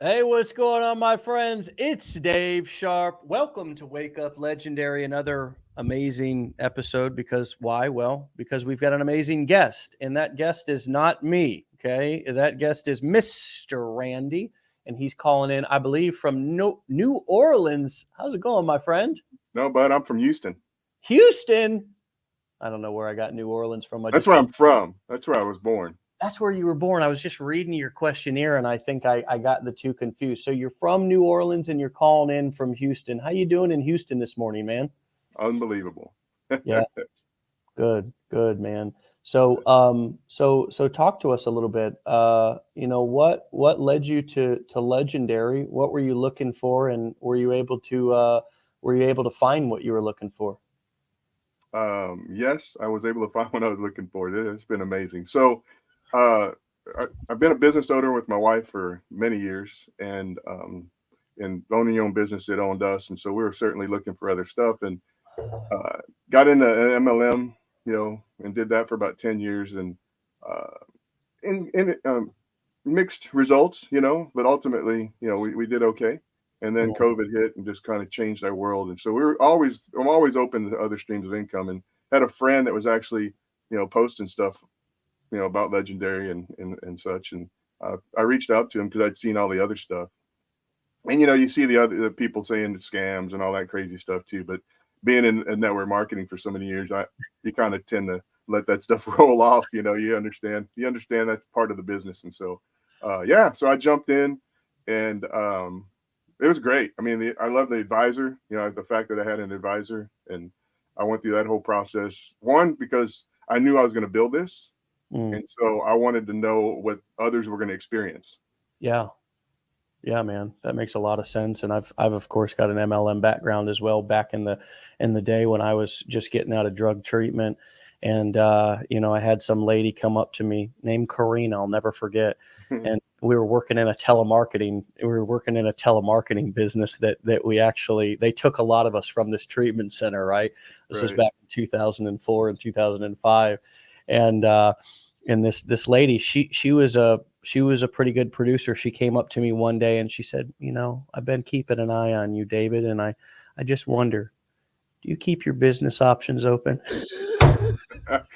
Hey, what's going on, my friends? It's Dave Sharpe. Welcome to Wake Up Legendary, another amazing episode. Because why? Well, because we've got an amazing guest, and that guest is not me. Okay, that guest is Mr. Randy, and he's calling in, I believe, from New Orleans. How's it going, my friend? No, bud, I'm from Houston. Houston. I don't know where I got New Orleans from. That's where I'm from. That's where I was born. That's where you were born. I was just reading your questionnaire, and I think I got the two confused. So you're from New Orleans, and you're calling in from Houston. How you doing in Houston this morning, man? Unbelievable. Yeah, good, man. So, so talk to us a little bit. What led you to Legendary? What were you looking for, and were you able to find what you were looking for? Yes, I was able to find what I was looking for. It's been amazing. So, uh, I've been a business owner with my wife for many years, and owning your own business, it owned us, and so we were certainly looking for other stuff, and uh, got into an MLM, and did that for about 10 years, and uh, in mixed results, but ultimately, we did okay. And then COVID hit and just kind of changed our world. And so I'm always open to other streams of income, and had a friend that was actually, posting stuff, about Legendary and such. And I reached out to him because I'd seen all the other stuff. And, you see the people saying scams and all that crazy stuff too. But being in network marketing for so many years, you kind of tend to let that stuff roll off. You understand that's part of the business. And so, so I jumped in, and it was great. I mean, I love the advisor, the fact that I had an advisor, and I went through that whole process. One, because I knew I was going to build this. And so I wanted to know what others were going to experience. Yeah. Yeah, man, that makes a lot of sense. And I've of course got an MLM background as well, back in the day when I was just getting out of drug treatment. And I had some lady come up to me named Karina, I'll never forget. And we were working in a telemarketing business that they took a lot of us from this treatment center, right? This was back in 2004 and 2005. And this lady, she was a pretty good producer. She came up to me one day and she said, I've been keeping an eye on you, David, and I just wonder, do you keep your business options open? Well,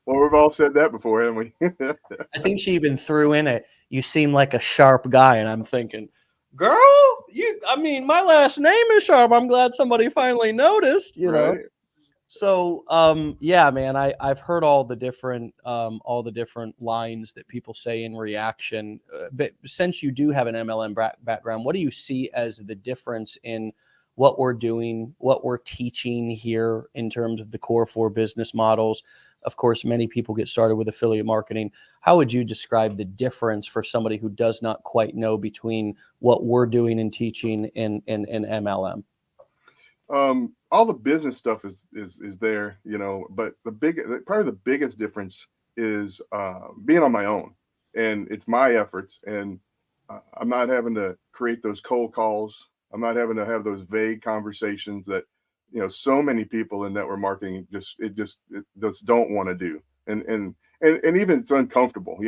we've all said that before, haven't we? I think she even threw in it, you seem like a sharp guy. And I'm thinking, girl, my last name is Sharpe. I'm glad somebody finally noticed, Right. So, yeah, man, I've heard all the different lines that people say in reaction. But since you do have an MLM background, what do you see as the difference in what we're doing, what we're teaching here in terms of the core four business models? Of course, many people get started with affiliate marketing. How would you describe the difference for somebody who does not quite know between what we're doing and teaching in MLM? All the business stuff is there, but probably the biggest difference is being on my own, and it's my efforts, and I'm not having to create those cold calls. I'm not having to have those vague conversations that so many people in network marketing just don't want to do, and even it's uncomfortable.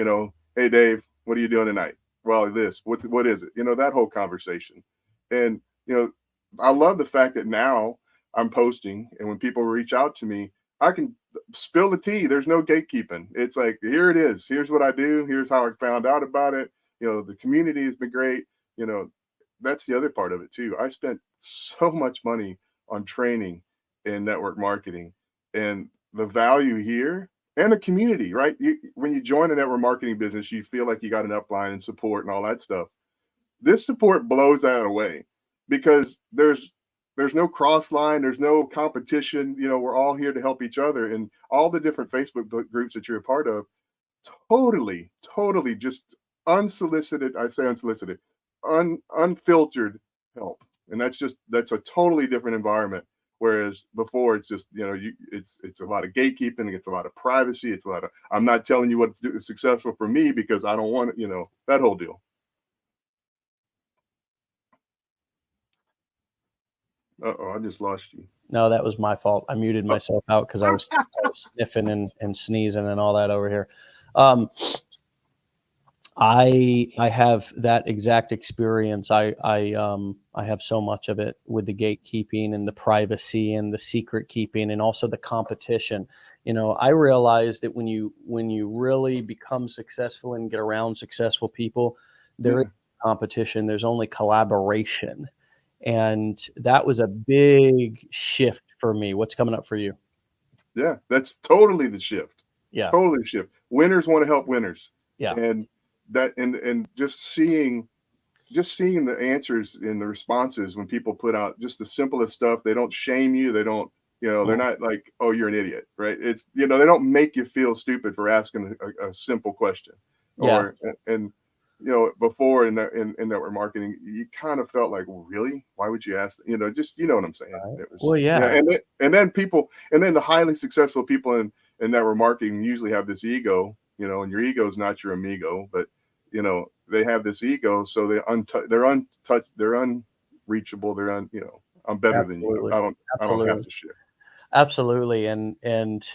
Hey Dave, what are you doing tonight? Well, what is it? That whole conversation, and I love the fact that now I'm posting, and when people reach out to me, I can spill the tea. There's no gatekeeping. It's like, here it is. Here's what I do. Here's how I found out about it. The community has been great. That's the other part of it too. I spent so much money on training in network marketing, and the value here and the community, right? When you join a network marketing business, you feel like you got an upline and support and all that stuff. This support blows that away, because there's no cross line, there's no competition. We're all here to help each other, and all the different Facebook groups that you're a part of, totally just unsolicited. I say unsolicited, unfiltered help, and that's a totally different environment. Whereas before, it's just it's a lot of gatekeeping, it's a lot of privacy, it's a lot of, I'm not telling you what's successful for me because I don't want it, that whole deal. Uh-oh, I just lost you. No, that was my fault. I muted myself out because I was sniffing and sneezing and all that over here. I have that exact experience. I have so much of it with the gatekeeping and the privacy and the secret keeping and also the competition. You know, I realize that when you really become successful and get around successful people, there is Yeah. competition. There's only collaboration, and that was a big shift for me. What's coming up for you? Yeah, that's totally the shift. Yeah, Totally shift. Winners want to help winners. yeah, And that and just seeing the answers and the responses when people put out just the simplest stuff. They don't shame you. They don't, they're mhm, not like, oh, you're an idiot, right? It's, they don't make you feel stupid for asking a simple question. yeah, Or and before in network marketing, you kind of felt like, well, really? Why would you ask? Just what I'm saying. right. It was Well, yeah, yeah, and then the highly successful people in network marketing usually have this ego, and your ego is not your amigo, but they have this ego, so they're untouched, they're unreachable, I'm better than you. absolutely, I don't have absolutely. to share. Absolutely, and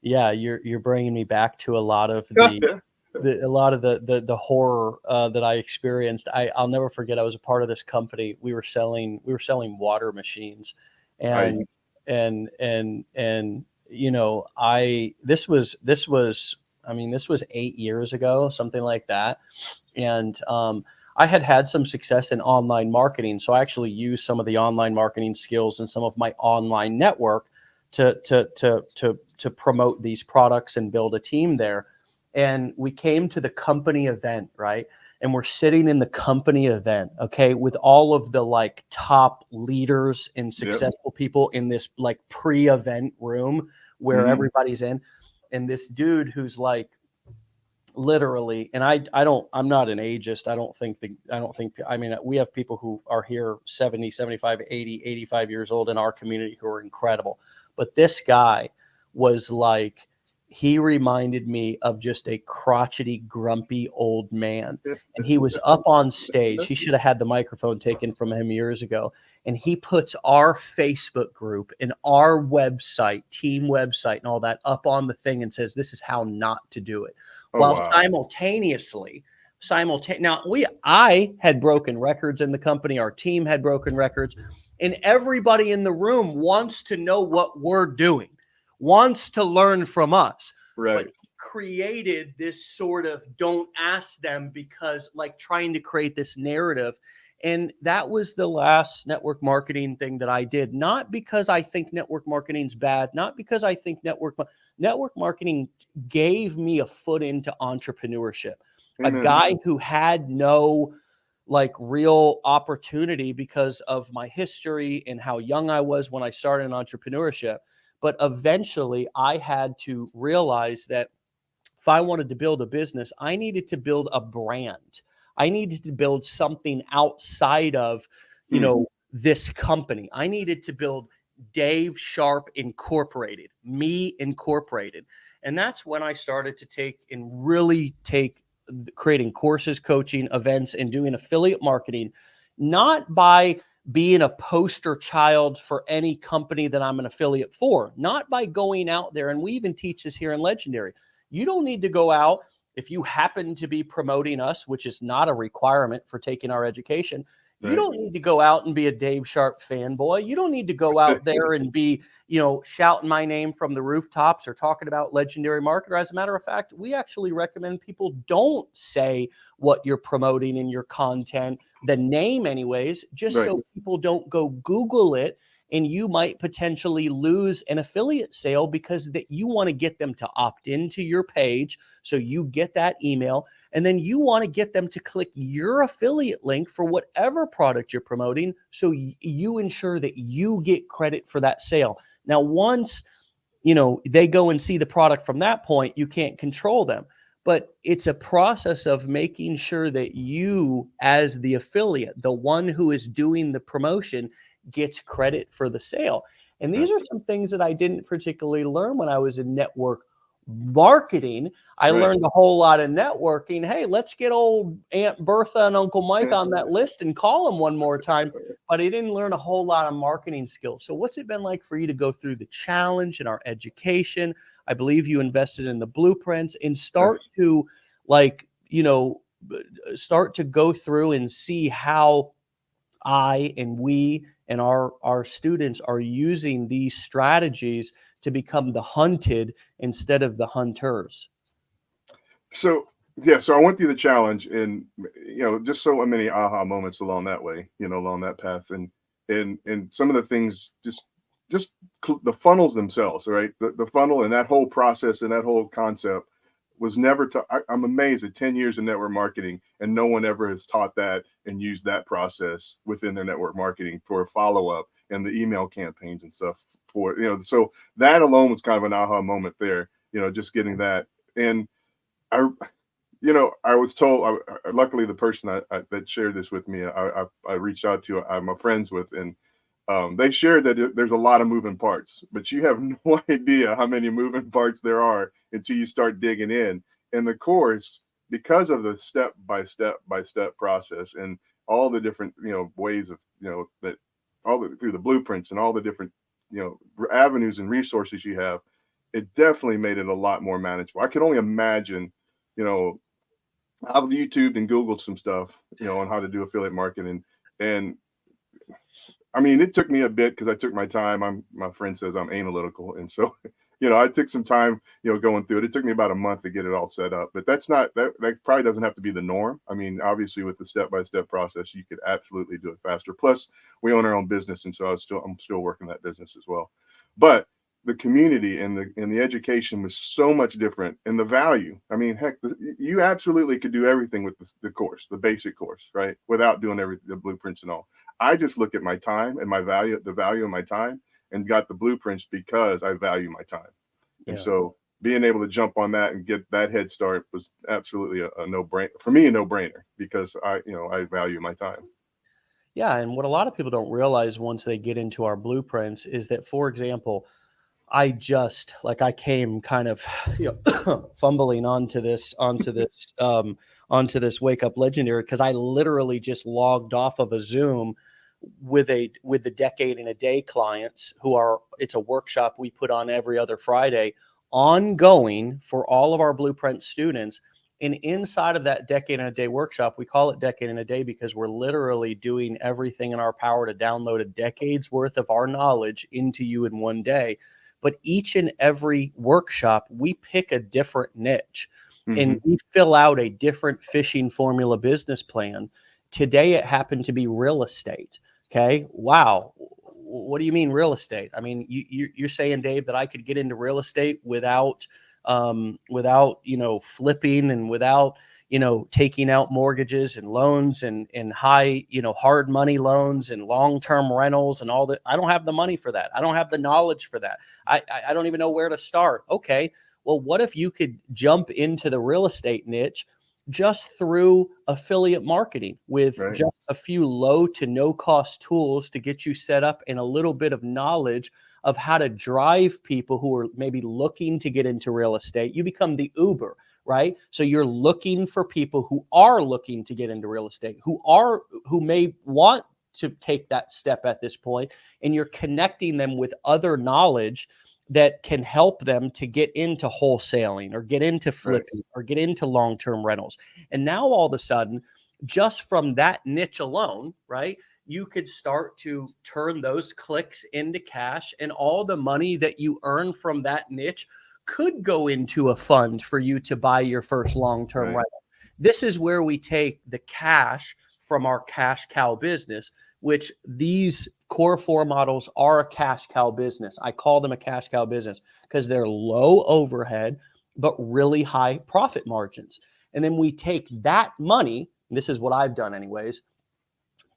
yeah, you're bringing me back to a lot of Yeah, the yeah. a lot of the horror that I experienced. I'll never forget. I was a part of this company. We were selling water machines, I and and you know, I this was I mean, this was 8 years ago, something like that, and I had some success in online marketing, so I actually used some of the online marketing skills and some of my online network to promote these products and build a team there. And we came to the company event, right? And we're sitting in the company event, okay, with all of the like top leaders and Yep. successful people in this like pre-event room where Mhm. everybody's in. And this dude who's like literally, and I'm not an ageist. I don't think I mean, we have people who are here 70, 75, 80, 85 years old in our community who are incredible, but this guy was like, he reminded me of just a crotchety, grumpy old man. And he was up on stage. He should have had the microphone taken from him years ago. And he puts our Facebook group and our website, team website, and all that up on the thing and says, this is how not to do it, Oh, while wow. simultaneously now I had broken records in the company, our team had broken records, and everybody in the room wants to know what we're doing, wants to learn from us. But Right. he created this sort of don't ask them, because like trying to create this narrative. And that was the last network marketing thing that I did, not because I think network marketing's bad, not because I think network marketing gave me a foot into entrepreneurship. A Amen. guy who had no like real opportunity because of my history and how young I was when I started in entrepreneurship. But eventually I had to realize that if I wanted to build a business, I needed to build a brand. I needed to build something outside of, Hmm. this company. I needed to build Dave Sharpe Incorporated, me incorporated. And that's when I started to really take creating courses, coaching, events, and doing affiliate marketing, not by being a poster child for any company that I'm an affiliate for, not by going out there. And we even teach this here in Legendary. You don't need to go out if you happen to be promoting us, which is not a requirement for taking our education. You Right. don't need to go out and be a Dave Sharpe fanboy. You don't need to go out there and be, shouting my name from the rooftops or talking about Legendary Marketer. As a matter of fact, we actually recommend people don't say what you're promoting in your content, the name, anyways, just Right. so people don't go Google it, and you might potentially lose an affiliate sale because that you want to get them to opt into your page, so you get that email, and then you want to get them to click your affiliate link for whatever product you're promoting, so you ensure that you get credit for that sale. Now once they go and see the product from that point, you can't control them, but it's a process of making sure that you, as the affiliate, the one who is doing the promotion, gets credit for the sale. And Yeah. these are some things that I didn't particularly learn when I was in network marketing. I Right. learned a whole lot of networking. Hey, let's get old Aunt Bertha and Uncle Mike on that list and call them one more time. But I didn't learn a whole lot of marketing skills. So what's it been like for you to go through the challenge in our education? I believe you invested in the blueprints and start Yes. to like, start to go through and see how I and we and our students are using these strategies to become the hunted instead of the hunters. So yeah, so I went through the challenge, and just so many aha moments along that way, along that path, and some of the things, just the funnels themselves, right? The funnel and that whole process and that whole concept was never taught. I'm amazed at 10 years of network marketing, and no one ever has taught that and used that process within their network marketing for follow up and the email campaigns and stuff. So that alone was kind of an aha moment there. Just getting that. And I I was told. Luckily, the person that shared this with me, I reached out to. I'm friends with, and they shared that there's a lot of moving parts, but you have no idea how many moving parts there are until you start digging in. And the course, because of the step by step process and all the different ways of that through the blueprints and all the different avenues and resources you have, it definitely made it a lot more manageable. I can only imagine, you know, I've YouTubed and Googled some stuff, on how to do affiliate marketing. And I mean, it took me a bit because I took my time. My friend says I'm analytical. And so, I took some time, going through it. It took me about a month to get it all set up, but that probably doesn't have to be the norm. I mean, obviously with the step-by-step process, you could absolutely do it faster. Plus we own our own business. And so I'm still working that business as well. But the community and the education was so much different, and the value. I mean, heck, you absolutely could do everything with the course, the basic course, right? Without doing everything, the blueprints and all. I just look at my time and the value of my time, and got the blueprints because I value my time. And Yeah. so being able to jump on that and get that head start was absolutely a no-brainer for me, a no-brainer, because I value my time. Yeah. And what a lot of people don't realize once they get into our blueprints is that, for example, I came kind of fumbling onto this wake up legendary because I literally just logged off of a Zoom with the decade in a day clients who are it's a workshop we put on every other Friday, ongoing for all of our blueprint students. And inside of that decade in a day workshop, we call it decade in a day because we're literally doing everything in our power to download a decade's worth of our knowledge into you in one day. But each and every workshop, we pick a different niche and Hmm. we fill out a different fishing formula business plan. Today, it happened to be real estate. Okay. Wow. What do you mean real estate? I mean, you're saying, Dave, that I could get into real estate without flipping and without taking out mortgages and loans and high hard money loans and long-term rentals and all that. I don't have the money for that. I don't have the knowledge for that. I don't even know where to start. Okay, well, what if you could jump into the real estate niche just through affiliate marketing with Right. just a few low to no cost tools to get you set up and a little bit of knowledge of how to drive people who are maybe looking to get into real estate. You become the Uber, right? So you're looking for people who are looking to get into real estate, who may want to take that step at this point, and you're connecting them with other knowledge that can help them to get into wholesaling or get into Right. flipping or get into long-term rentals. And now all of a sudden, just from that niche alone, right? You could start to turn those clicks into cash, and all the money that you earn from that niche could go into a fund for you to buy your first long-term Right. rental. This is where we take the cash from our cash cow business, which these core four models are a cash cow business. I call them a cash cow business because they're low overhead, but really high profit margins. And then we take that money, this is what I've done anyways,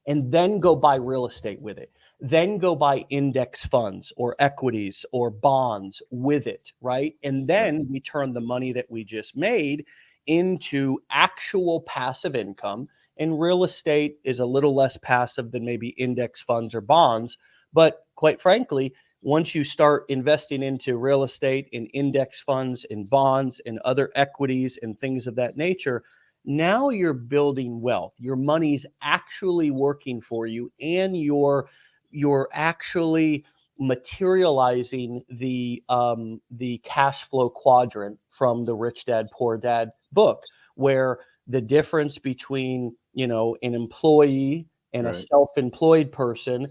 and then go buy real estate with it. Then go buy index funds or equities or bonds with it, right? And Right. then we turn the money that we just made into actual passive income. And real estate is a little less passive than maybe index funds or bonds. But quite frankly, once you start investing into real estate in index funds and bonds and other equities and things of that nature, now you're building wealth. Your money's actually working for you, and you're actually materializing the cash flow quadrant from the Rich Dad Poor Dad book, where the difference between, an employee and a Right. self-employed person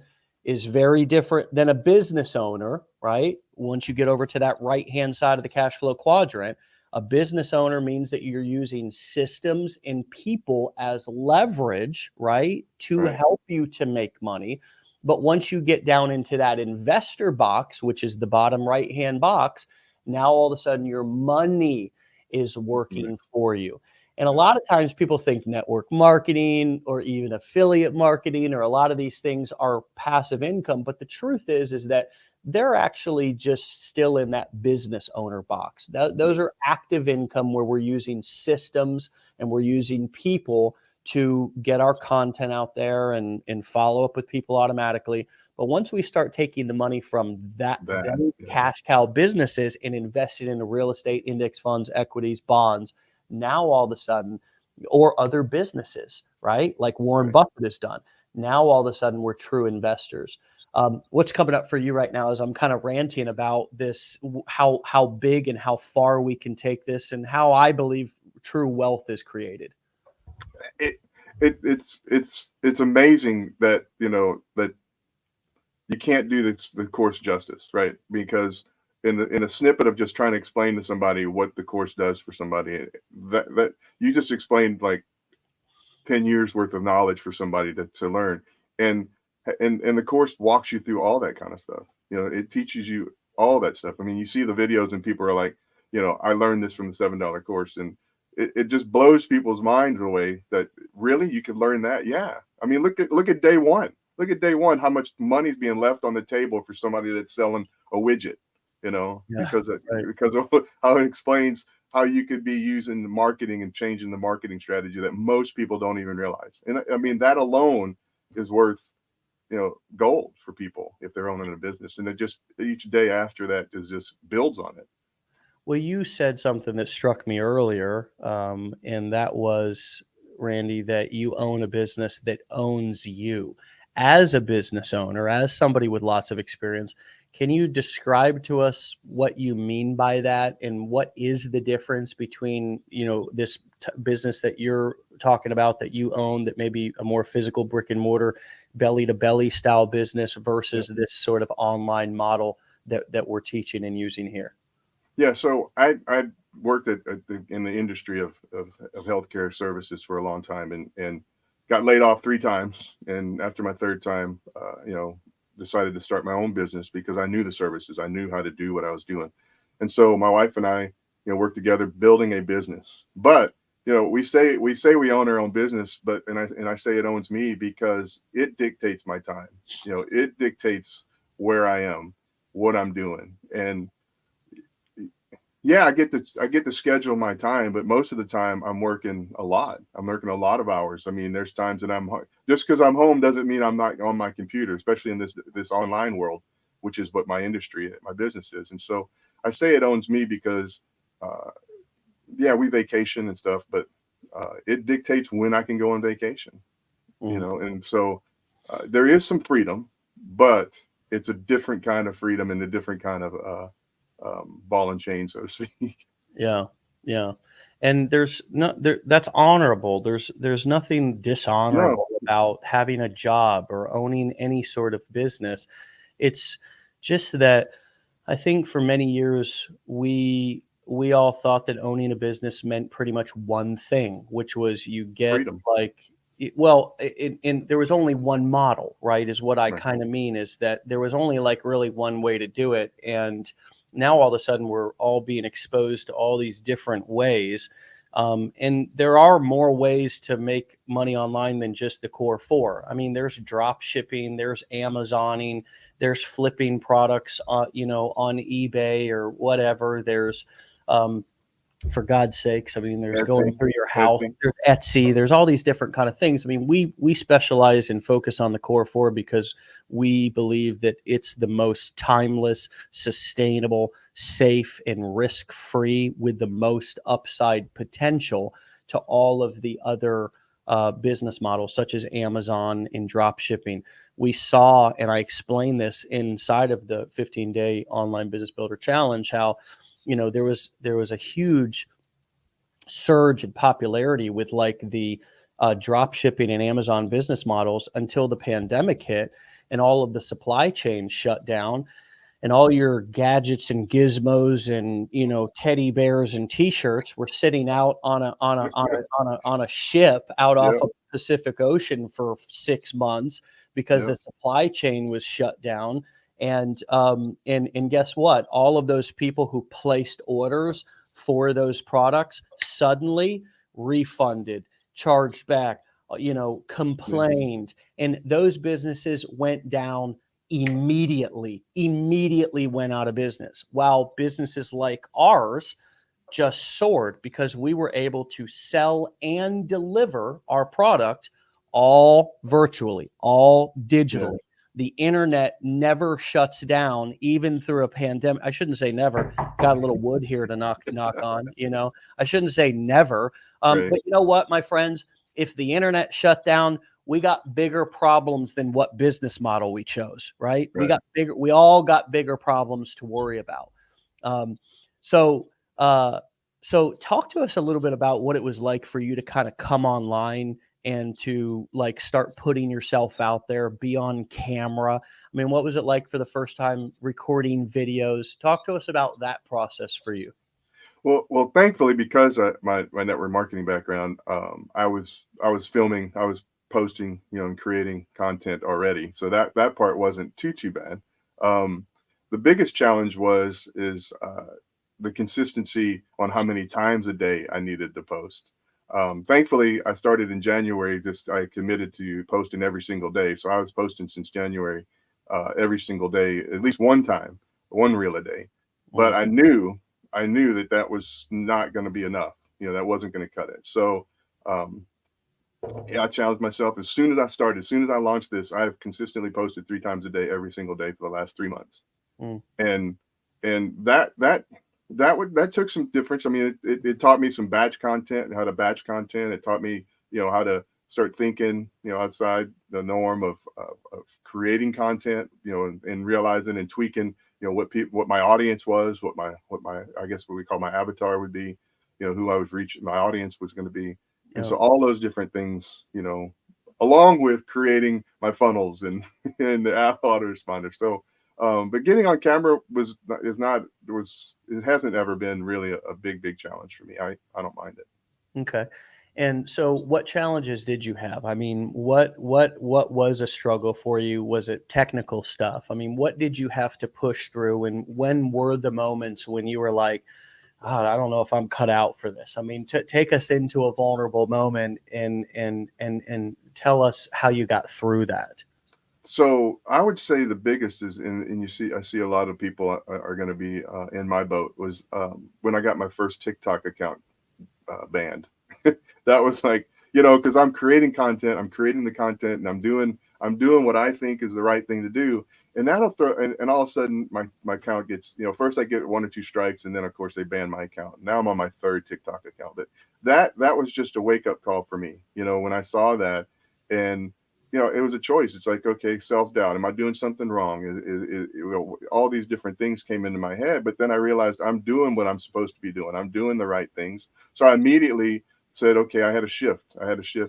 is very different than a business owner, right? Once you get over to that right-hand side of the cash flow quadrant, a business owner means that you're using systems and people as leverage, right, to Right. help you to make money. But once you get down into that investor box, which is the bottom right-hand box, now all of a sudden your money is Yeah. working for you. And a Yeah. lot of times people think network marketing or even affiliate marketing or a lot of these things are passive income. But the truth is that they're actually just still in that business owner box. Those Yes. are active income where we're using systems and we're using people to get our content out there and follow up with people automatically. But once we start taking the money from those Yeah. cash cow businesses and investing into real estate, index funds, equities, bonds, now all of a sudden, or other businesses, right? Like Warren Right. Buffett has done. Now all of a sudden we're true investors. What's coming up for you right now is I'm kind of ranting about this, how big and how far we can take this, and how I believe true wealth is created. It, it's amazing that that you can't do the course justice, right? Because in a snippet of just trying to explain to somebody what the course does for somebody, that you just explained like 10 years worth of knowledge for somebody to learn. And and the course walks you through all that kind of stuff. It teaches you all that stuff. I mean, you see the videos and people are like, I learned this from the $7 course. And it just blows people's minds away that really you could learn that. Yeah. I mean, look at day one. Look at day one, how much money's being left on the table for somebody that's selling a widget, Yeah, because right. because of how it explains how you could be using the marketing and changing the marketing strategy that most people don't even realize. And I mean, that alone is worth, gold for people if they're owning a business. And it just each day after that is just builds on it. Well, you said something that struck me earlier, and that was, Randy, that you own a business that owns you. As a business owner, as somebody with lots of experience, can you describe to us what you mean by that, and what is the difference between, this business that you're talking about that you own, that may be a more physical brick and mortar, belly to belly style business Yeah. versus this sort of online model that we're teaching and using here? Yeah. So I worked in the industry of healthcare services for a long time, and got laid off 3 times. And after my third time, decided to start my own business because I knew the services, I knew how to do what I was doing. And so my wife and I, worked together building a business. But we say we own our own business, but and I say it owns me because it dictates my time. It dictates where I am, what I'm doing. And yeah, I get to schedule my time, but most of the time I'm working a lot. I'm working a lot of hours. I mean, there's times that just because I'm home doesn't mean I'm not on my computer, especially in this online world, which is what my industry, my business is. And so I say it owns me because, uh, yeah, we vacation and stuff, but it dictates when I can go on vacation. Mm. And so there is some freedom, but it's a different kind of freedom and a different kind of ball and chain, so to speak. Yeah, yeah. And there's no there that's honorable. There's nothing No, dishonorable about having a job or owning any sort of business. It's just that I think for many years we all thought that owning a business meant pretty much one thing, which was you get freedom. like well, in there was only one model, right? Is what I Right. kind of mean is that there was only like really one way to do it, and now all of a sudden we're all being exposed to all these different ways. And there are more ways to make money online than just the core four. I mean, there's drop shipping, there's Amazoning, there's flipping products on, on eBay or whatever. There's, for God's sakes, I mean, there's going Etsy, through your house, Etsy. there's Etsy, there's all these different kind of things. I mean, we specialize and focus on the core four because we believe that it's the most timeless, sustainable, safe, and risk-free with the most upside potential to all of the other business models, such as Amazon and drop shipping. We saw, and I explained this inside of the 15-day online business builder challenge, how there was a huge surge in popularity with like the drop shipping and Amazon business models until the pandemic hit and all of the supply chain shut down and all your gadgets and gizmos and teddy bears and t-shirts were sitting out on a ship out off Yeah. of the Pacific Ocean for 6 months because Yeah. the supply chain was shut down. And guess what? All of those people who placed orders for those products suddenly refunded, charged back, Yeah. complained, and those businesses went down immediately went out of business, while businesses like ours just soared because we were able to sell and deliver our product all virtually, all Yeah. digitally. The internet never shuts down, even through a pandemic. I shouldn't say never. Got a little wood here to knock on. I shouldn't say never. Right. But you know what, my friends? If the internet shut down, we got bigger problems than what business model we chose, right? Right. We all got bigger problems to worry about. Um, so, uh, so talk to us a little bit about what it was like for you to kind of come online and to like start putting yourself out there, be on camera. I mean, what was it like for the first time recording videos? Talk to us about that process for you. Well, thankfully, because my network marketing background, I was filming, I was posting, and creating content already, so that part wasn't too bad. Um, the biggest challenge is the consistency on how many times a day I needed to post. Thankfully, I started in January. Just I committed to posting every single day, so I was posting since January, every single day, at least one reel a day. But Mm, I knew that that was not going to be enough. That wasn't going to cut it. So, um, yeah, I challenged myself. As soon as I launched this, I have consistently posted 3 times a day, every single day for the last 3 months. mm, And that took some difference. I mean, it taught me some batch content and how to batch content. It taught me, how to start thinking, outside the norm of creating content, and realizing and tweaking, what my audience was, what my I guess what we call my avatar would be, who I was reaching, my audience was going to be, and yeah. so all those different things, along with creating my funnels and and the app autoresponder. So but getting on camera it hasn't ever been really a big challenge for me. I don't mind it. Okay. And so what challenges did you have? I mean, what was a struggle for you? Was it technical stuff? I mean, what did you have to push through, and when were the moments when you were like, "God, I don't know if I'm cut out for this." I mean, take us into a vulnerable moment and tell us how you got through that. So I would say the biggest is, and I see a lot of people are going to be in my boat, was when I got my first TikTok account banned. That was like, because I'm creating content, I'm creating the content, and I'm doing what I think is the right thing to do, and that'll throw, and all of a sudden my account gets, first I get 1 or 2 strikes, and then of course they ban my account. Now I'm on my third TikTok account, but that was just a wake up call for me, when I saw that, and it was a choice. It's like, okay, self doubt. Am I doing something wrong? All these different things came into my head, but then I realized I'm doing what I'm supposed to be doing. I'm doing the right things. So I immediately said, okay, I had a shift.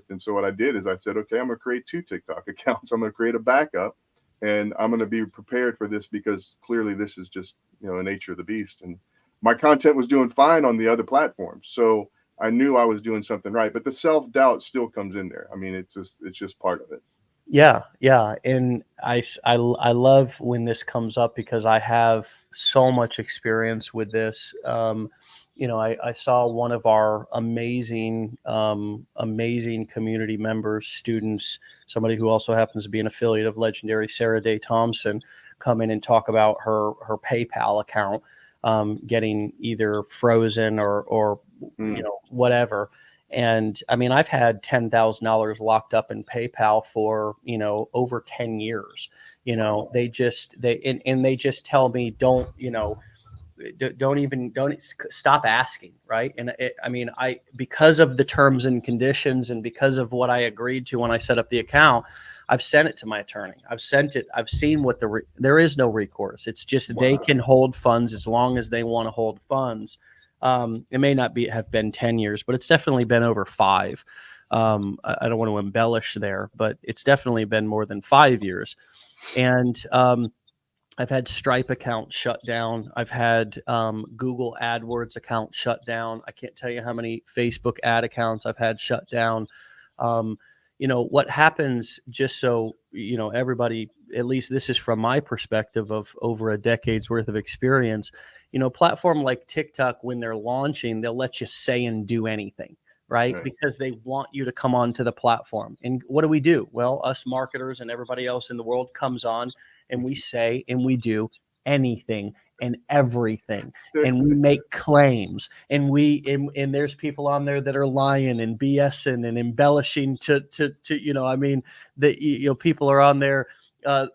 And so what I did is I said, okay, I'm going to create 2 TikTok accounts. I'm going to create a backup, and I'm going to be prepared for this, because clearly this is just, the nature of the beast. And my content was doing fine on the other platforms. So I knew I was doing something right, but the self doubt still comes in there. I mean, it's just part of it. Yeah, yeah, and I love when this comes up because I have so much experience with this. I saw one of our amazing community members, students, somebody who also happens to be an affiliate of legendary Sarah Day Thompson, come in and talk about her PayPal account getting either frozen or Mm. whatever. And I mean, I've had $10,000 locked up in PayPal for, over 10 years. Wow. And they just tell me, don't stop asking. Right. And I mean, because of the terms and conditions and because of what I agreed to when I set up the account, I've sent it to my attorney. I've sent it. I've seen what there is no recourse. It's just they Wow. can hold funds as long as they want to hold funds. It may not have been 10 years, but it's definitely been over 5. I don't want to embellish there, but it's definitely been more than 5 years. And I've had Stripe accounts shut down. I've had Google AdWords accounts shut down. I can't tell you how many Facebook ad accounts I've had shut down. What happens, just so everybody, at least this is from my perspective of over a decade's worth of experience, platform like TikTok, when they're launching, they'll let you say and do anything. Right? Because they want you to come onto the platform. And what do? Well, us marketers and everybody else in the world comes on, and we say and we do anything and everything, and we make claims, and there's people on there that are lying and BSing and embellishing to people are on there.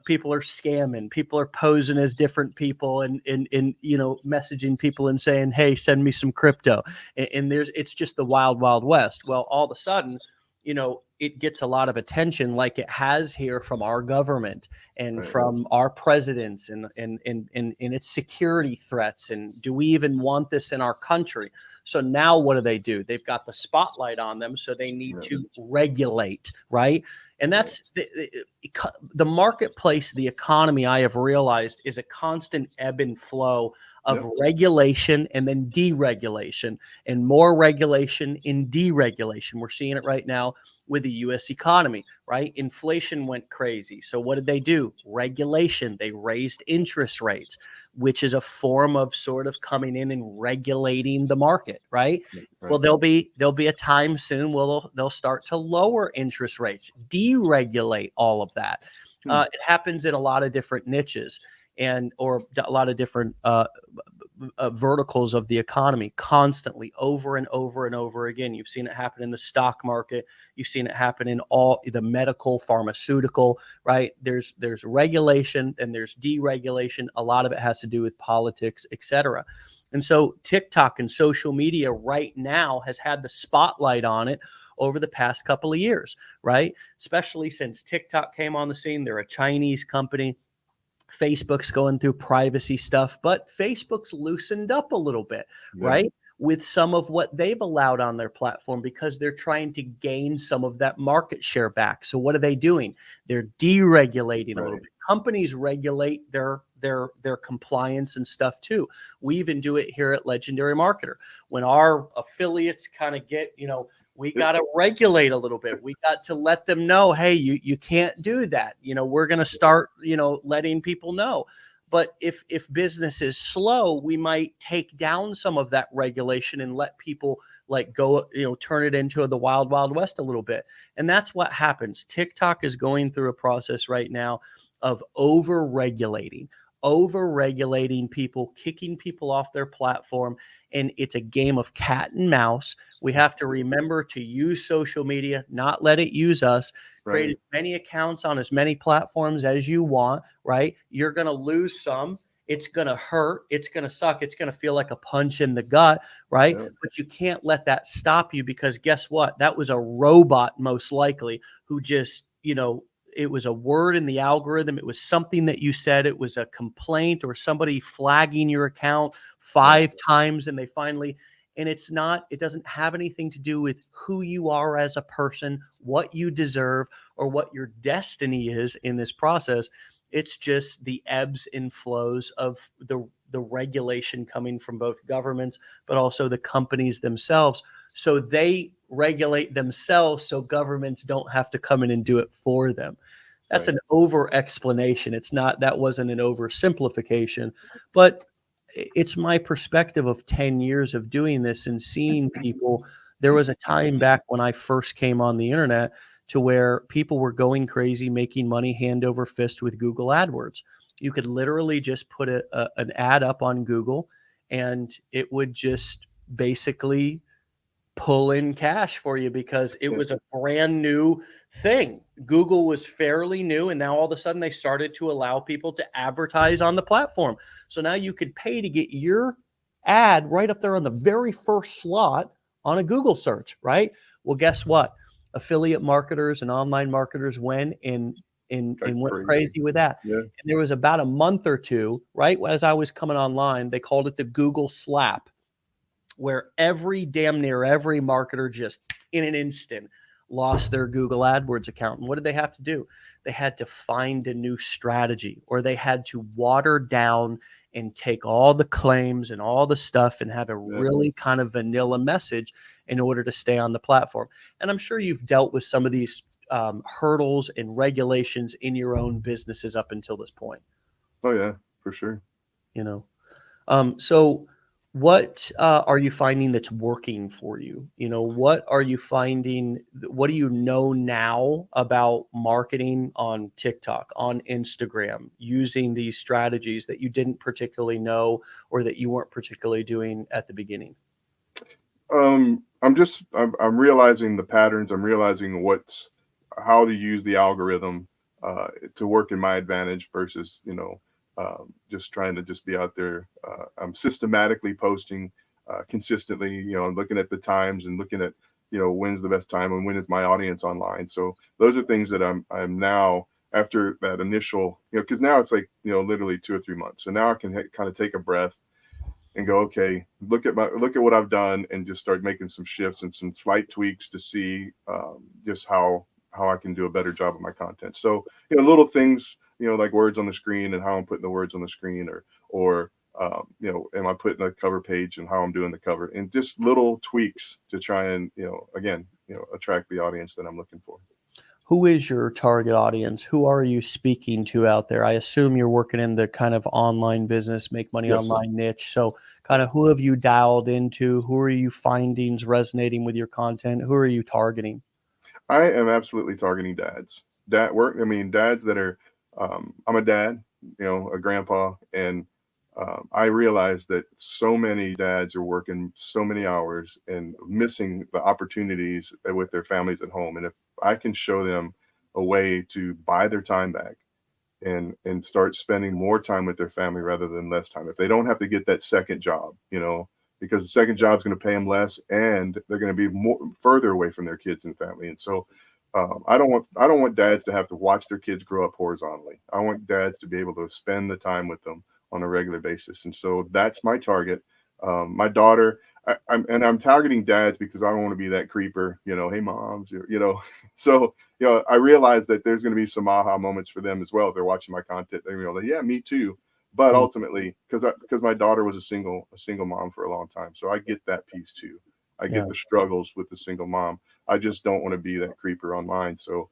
People are scamming, people are posing as different people and messaging people and saying, hey, send me some crypto. And it's just the wild, wild west. Well, all of a sudden, it gets a lot of attention, like it has here, from our government and from our presidents and its security threats. And do we even want this in our country? So now what do? They've got the spotlight on them, so they need to regulate, right? And that's the marketplace, the economy, I have realized, is a constant ebb and flow of regulation and then deregulation, and more regulation and deregulation. We're seeing it right now with the U.S. economy, right? Inflation went crazy. So what did they do? Regulation. They raised interest rates, which is a form of sort of coming in and regulating the market, right? Well, there'll be a time soon where they'll start to lower interest rates, deregulate all of that. It happens in a lot of different niches or a lot of different verticals of the economy, constantly, over and over and over again. You've seen it happen in the stock market. You've seen it happen in all the medical, pharmaceutical, right? There's regulation and there's deregulation. A lot of it has to do with politics, etc. And so TikTok and social media right now has had the spotlight on it over the past couple of years, right? Especially since TikTok came on the scene. They're a Chinese company. Facebook's going through privacy stuff, but Facebook's loosened up a little bit, right? With some of what they've allowed on their platform, because they're trying to gain some of that market share back. So what are they doing? They're deregulating a little bit. Companies regulate their compliance and stuff too. We even do it here at Legendary Marketer. When our affiliates kind of get, we got to regulate a little bit. We got to let them know, hey, you can't do that. We're going to start, letting people know. But if business is slow, we might take down some of that regulation and let people go, turn it into the wild, wild west a little bit. And that's what happens. TikTok is going through a process right now of over-regulating people, kicking people off their platform. And it's a game of cat and mouse. We have to remember to use social media, not let it use us. Create as many accounts on as many platforms as you want, right? You're going to lose some. It's going to hurt. It's going to suck. It's going to feel like a punch in the gut, right? But you can't let that stop you, because guess what? That was a robot, most likely, who just, it was a word in the algorithm. It was something that you said. It was a complaint or somebody flagging your account 5 times, and it doesn't have anything to do with who you are as a person, what you deserve, or what your destiny is in this process. It's just the ebbs and flows of the regulation coming from both governments, but also the companies themselves. So they regulate themselves so governments don't have to come in and do it for them. That's an over explanation. That wasn't an oversimplification, but it's my perspective of 10 years of doing this and seeing people. There was a time back when I first came on the internet to where people were going crazy, making money hand over fist with Google AdWords. You could literally just put an ad up on Google, and it would just basically pull in cash for you, because it was a brand new thing. Google was fairly new, and now all of a sudden they started to allow people to advertise on the platform. So now you could pay to get your ad right up there on the very first slot on a Google search, right? Well, guess what? affiliate marketers and online marketers went and Like went crazy. crazy with that. Yeah. And there was about a month or two, right as I was coming online, they called it the Google slap, where damn near every marketer just in an instant lost their Google AdWords account. And what did they have to do? They had to find a new strategy, or they had to water down and take all the claims and all the stuff and have a really kind of vanilla message in order to stay on the platform. And I'm sure you've dealt with some of these hurdles and regulations in your own businesses up until this point, Oh yeah, for sure. So what are you finding that's working for you? What are you finding? What do you know now about marketing on TikTok, on Instagram, using these strategies that you didn't particularly know or that you weren't particularly doing at the beginning? I'm realizing the patterns. I'm realizing how to use the algorithm to work in my advantage versus, just trying to just be out there. I'm systematically posting consistently, looking at the times and looking at, when's the best time and when is my audience online. So those are things that I'm now, after that initial, because now it's like, literally 2 or 3 months. So now I can kind of take a breath and go, okay, look at what I've done, and just start making some shifts and some slight tweaks to see just how I can do a better job of my content. So, little things, like words on the screen and how I'm putting the words on the screen, or am I putting a cover page and how I'm doing the cover, and just little tweaks to try and, again, attract the audience that I'm looking for. Who is your target audience? Who are you speaking to out there? I assume you're working in the kind of online business, make money Yes. online niche. So kind of who have you dialed into? Who are you finding is resonating with your content? Who are you targeting? I am absolutely targeting dads. Dads that are. I'm a dad, a grandpa, and I realize that so many dads are working so many hours and missing the opportunities with their families at home. And if I can show them a way to buy their time back and start spending more time with their family rather than less time, if they don't have to get that second job, because the second job is going to pay them less, and they're going to be more further away from their kids and family. And so I don't want dads to have to watch their kids grow up horizontally. I want dads to be able to spend the time with them on a regular basis. And so that's my target. My daughter, I'm targeting dads because I don't want to be that creeper, hey moms, so, I realize that there's going to be some aha moments for them as well. If they're watching my content, they're like, yeah, me too. But ultimately, because my daughter was a single mom for a long time. So I get that piece too. I get the struggles with the single mom. I just don't want to be that creeper online. So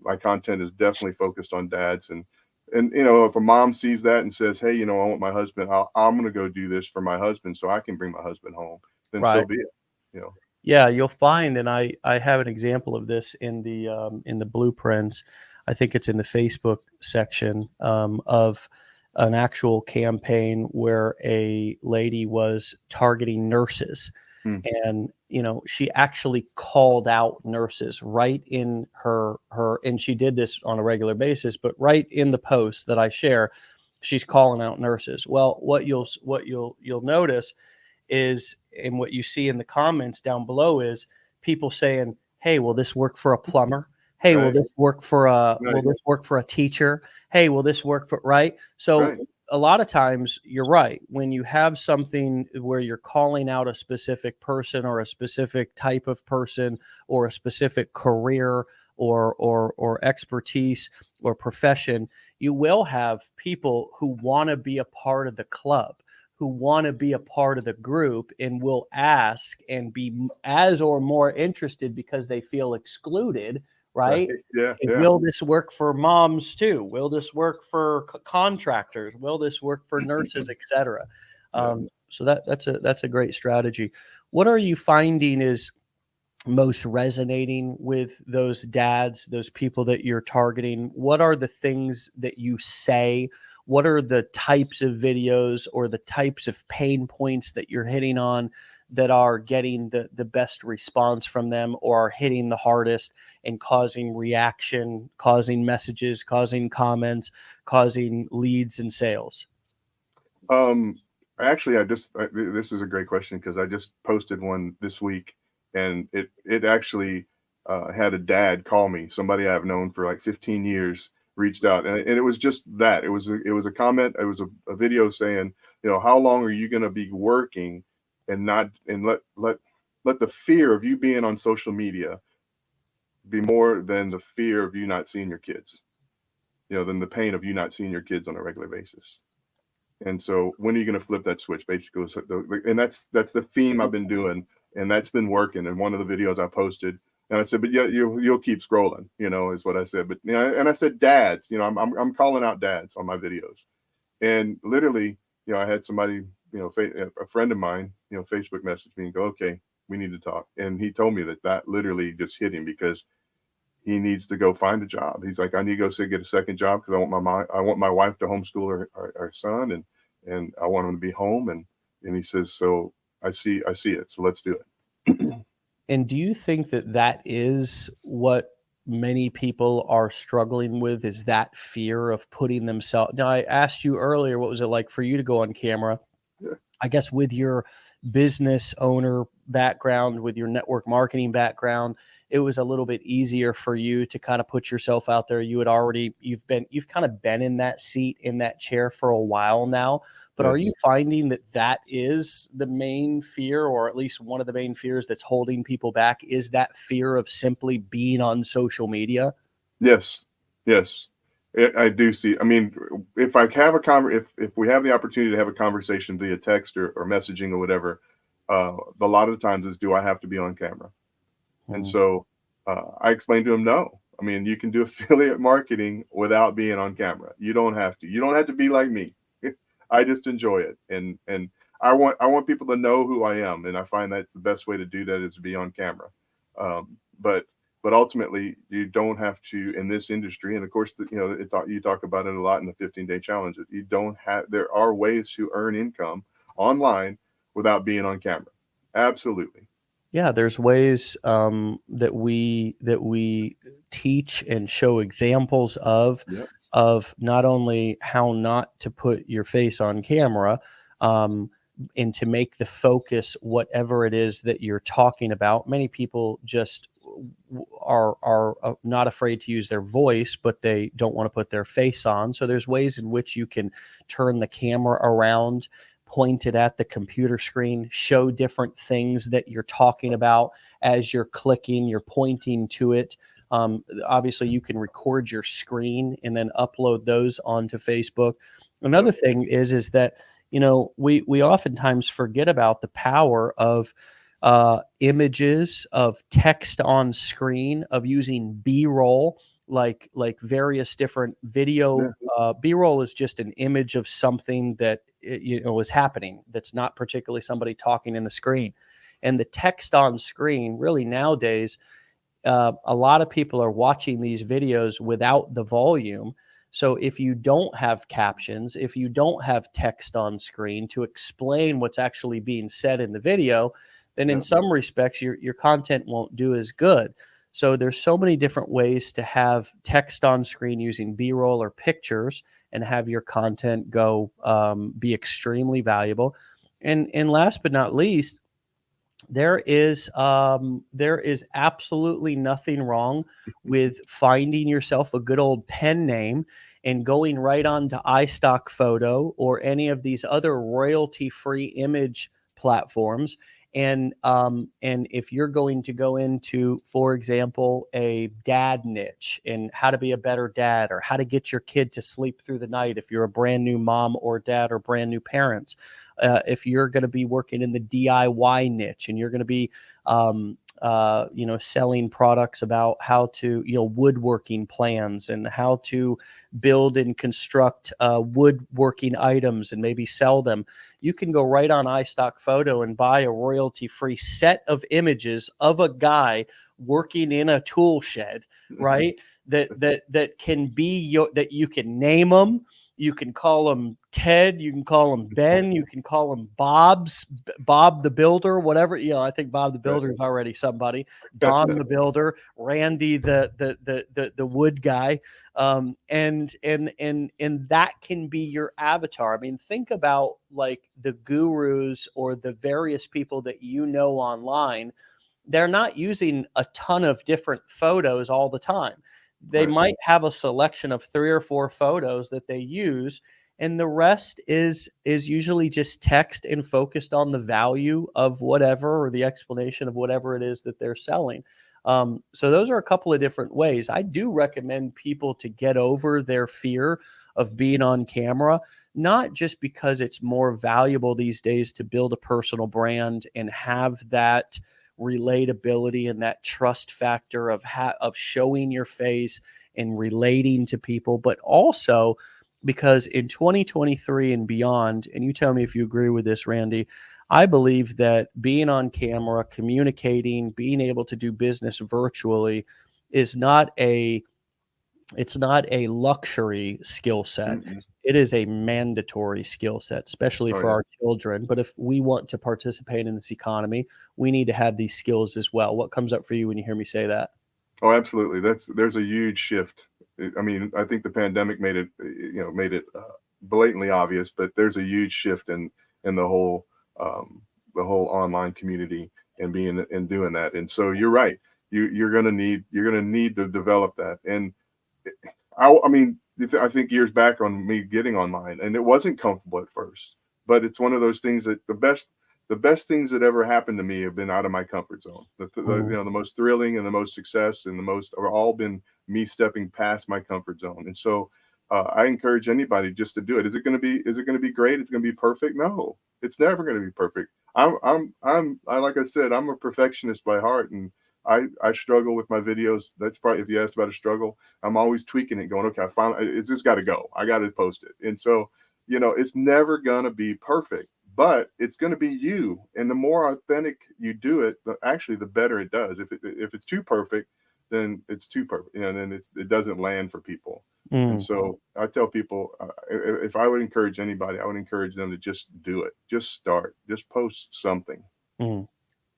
my content is definitely focused on dads. And if a mom sees that and says, hey, I want my husband, I'm going to go do this for my husband so I can bring my husband home, then so Right. be it. Yeah, you'll find, and I have an example of this in the blueprints. I think it's in the Facebook section of an actual campaign where a lady was targeting nurses, and she actually called out nurses right in her, and she did this on a regular basis, but right in the post that I share, she's calling out nurses. Well, what you'll notice is, and what you see in the comments down below is people saying, hey, will this work for a plumber? Hey, will Right. this work for will Nice. this work for a teacher? Hey, will this work for, right? So Right. a lot of times you're right. When you have something where you're calling out a specific person or a specific type of person or a specific career or expertise or profession, you will have people who want to be a part of the club, who want to be a part of the group, and will ask and be as or more interested because they feel excluded, Right. right? Yeah. And Yeah. will this work for moms too? Will this work for contractors? Will this work for nurses, etc.? Yeah. So that's a great strategy. What are you finding is most resonating with those dads, those people that you're targeting? What are the things that you say? What are the types of videos or the types of pain points that you're hitting on that are getting the best response from them, or are hitting the hardest and causing reaction, causing messages, causing comments, causing leads and sales? Um, Actually, this is a great question because I just posted one this week, and it actually had a dad call me, somebody I've known for like 15 years, reached out, and it was just that. It was a comment. It was a video saying, how long are you going to be working and not and let the fear of you being on social media be more than the fear of you not seeing your kids, than the pain of you not seeing your kids on a regular basis. And so, when are you going to flip that switch? Basically, and that's the theme I've been doing, and that's been working. And one of the videos I posted, and I said, but yeah, you'll keep scrolling, is what I said. But and I said, dads, I'm calling out dads on my videos, and literally, I had somebody, a friend of mine, Facebook message me and go, okay, we need to talk, and he told me that literally just hit him because he needs to go find a job. He's like, I need to go get a second job because I want my wife to homeschool our son, and I want him to be home. And he says, so I see it. So let's do it. And do you think that that is what many people are struggling with, is that fear of putting themselves? Now, I asked you earlier, what was it like for you to go on camera? Yeah. I guess with your business owner background, with your network marketing background, it was a little bit easier for you to kind of put yourself out there. You've kind of been in that seat, in that chair for a while now. But are Yes. you finding that that is the main fear, or at least one of the main fears that's holding people back, is that fear of simply being on social media? Yes. Yes. I do see. I mean, if I have if we have the opportunity to have a conversation via text or messaging or whatever, a lot of the times is, do I have to be on camera? And Hmm. so I explained to him, no. I mean, you can do affiliate marketing without being on camera. You don't have to. You don't have to be like me. I just enjoy it, and I want people to know who I am, and I find that's the best way to do that is to be on camera. But ultimately, you don't have to in this industry, and of course, you talk about it a lot in the 15-day challenge. That you don't have. There are ways to earn income online without being on camera. Absolutely. Yeah, there's ways that we teach and show examples Yeah. of not only how not to put your face on camera, um, and to make the focus whatever it is that you're talking about. Many people just are not afraid to use their voice, but they don't want to put their face on. So there's ways in which you can turn the camera around, point it at the computer screen, show different things that you're talking about as you're clicking, you're pointing to it. Obviously, you can record your screen and then upload those onto Facebook. Another Yep. thing is that we oftentimes forget about the power of images, of text on screen, of using B-roll, like various different Yeah. video. B-roll is just an image of something that is happening, that's not particularly somebody talking in the screen. And the text on screen, really nowadays, a lot of people are watching these videos without the volume. So if you don't have captions, if you don't have text on screen to explain what's actually being said in the video, then in Yeah. some respects your content won't do as good. So there's so many different ways to have text on screen using B-roll or pictures and have your content go be extremely valuable. And last but not least, there is absolutely nothing wrong with finding yourself a good old pen name and going right on to iStock Photo or any of these other royalty-free image platforms. And if you're going to go into, for example, a dad niche and how to be a better dad, or how to get your kid to sleep through the night if you're a brand new mom or dad or brand new parents, if you're going to be working in the DIY niche and you're going to be, selling products about how to, woodworking plans and how to build and construct woodworking items and maybe sell them, you can go right on iStock Photo and buy a royalty-free set of images of a guy working in a tool shed, right? That can be that you can name them. You can call him Ted. You can call him Ben. You can call him Bob the Builder, whatever. I think Bob the Builder is already somebody. Don the Builder, Randy the wood guy, and that can be your avatar. I mean, think about like the gurus or the various people that online they're not using a ton of different photos all the time. They Right. might have a selection of 3 or 4 photos that they use, and the rest is usually just text and focused on the value of whatever, or the explanation of whatever it is that they're selling. So those are a couple of different ways. I do recommend people to get over their fear of being on camera, not just because it's more valuable these days to build a personal brand and have that relatability and that trust factor of showing your face and relating to people, but also because in 2023 and beyond, and you tell me if you agree with this, Randy, I believe that being on camera, communicating, being able to do business virtually is not a it's not a luxury skill set. Mm-mm. It is a mandatory skill set, especially Oh for yeah. our children. But if we want to participate in this economy, we need to have these skills as well. What comes up for you when you hear me say that? Oh, absolutely. There's a huge shift. I mean, I think the pandemic made it blatantly obvious, but there's a huge shift in um, the whole online community and being and doing that. And so you're right. You're gonna need to develop that. And I mean, I think years back on me getting online, and it wasn't comfortable at first, but it's one of those things that the best things that ever happened to me have been out of my comfort zone. Mm, The most thrilling and the most success and the most are all been me stepping past my comfort zone. And so I encourage anybody just to do it. Is it going to be great? It's going to be perfect? No, it's never going to be perfect. Like I said, I'm a perfectionist by heart, and I struggle with my videos. That's probably, if you asked about a struggle, I'm always tweaking it, going, okay, I finally, it's just got to go. I got to post it. And so, it's never going to be perfect, but it's going to be you. And the more authentic you do it, actually, the better it does. If it's too perfect, then it's too perfect. Then it doesn't land for people. And mm, so I tell people, if I would encourage anybody, I would encourage them to just do it. Just start. Just post something. mm.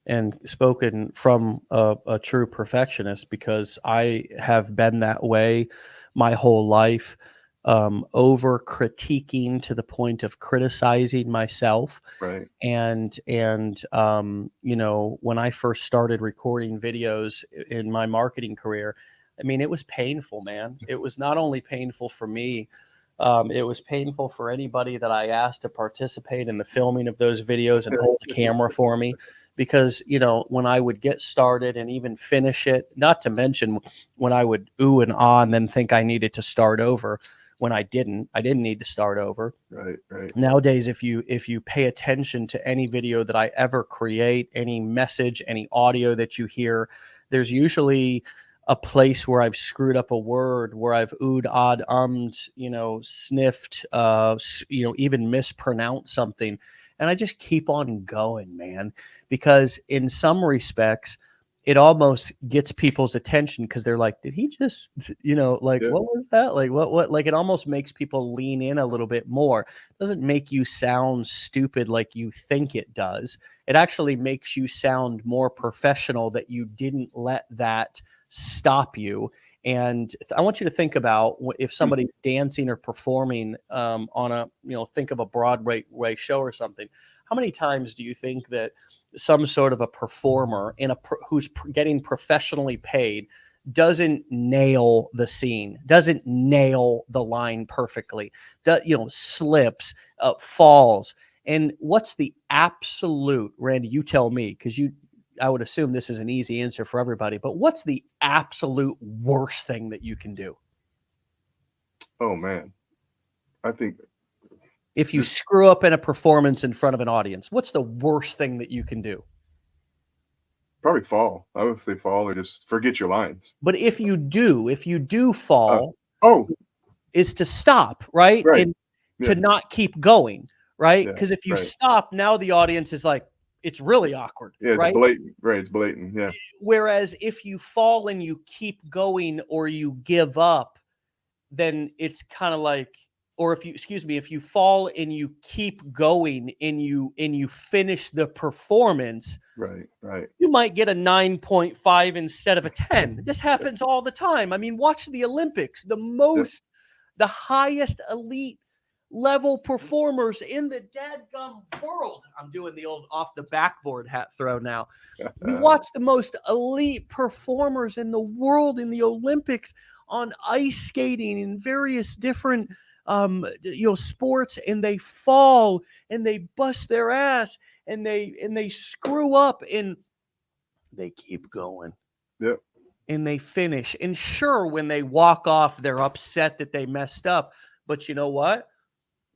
And spoken from a true perfectionist, because I have been that way my whole life, over critiquing to the point of criticizing myself. Right. And when I first started recording videos in my marketing career, I mean, it was painful, man. It was not only painful for me, it was painful for anybody that I asked to participate in the filming of those videos and hold the camera for me. Because, when I would get started and even finish it, not to mention when I would ooh and ah and then think I needed to start over when I didn't need to start over. Right. Right. Nowadays, if you pay attention to any video that I ever create, any message, any audio that you hear, there's usually a place where I've screwed up a word, where I've oohed, odd, ummed, sniffed, even mispronounced something. And I just keep on going, man, because in some respects, it almost gets people's attention, because they're like, did he just, like, Yeah. what was that? Like, what, like, it almost makes people lean in a little bit more. It doesn't make you sound stupid like you think it does. It actually makes you sound more professional, that you didn't let that stop you. And I want you to think about if somebody's dancing or performing, on a, think of a Broadway show or something. How many times do you think that some sort of a performer who's getting professionally paid doesn't nail the scene, doesn't nail the line perfectly, slips, falls? And what's the absolute, Randy, you tell me, because I would assume this is an easy answer for everybody, but what's the absolute worst thing that you can do? Oh man. I think If you just screw up in a performance in front of an audience, what's the worst thing that you can do? probably fall. I would say fall or just forget your lines. But if you do Uh, fall, oh, is to stop, right? right. And to Yeah. not keep going, right? Yeah. Because if you Right. stop, now the audience is like, it's really awkward, Yeah. It's right? blatant. Right. It's blatant. Yeah. Whereas if you fall and you keep going, or you give up, then it's kind of like, or if you fall and you keep going and you finish the performance, Right. Right. you might get a 9.5 instead of a 10. This happens all the time. I mean, watch the Olympics. Yep. The highest elite level performers in the dadgum world. I'm doing the old off the backboard hat throw now. We watch the most elite performers in the world in the Olympics on ice skating and various different sports, and they fall and they bust their ass and they screw up and they keep going. Yep. And they finish. And sure, when they walk off, they're upset that they messed up. But you know what?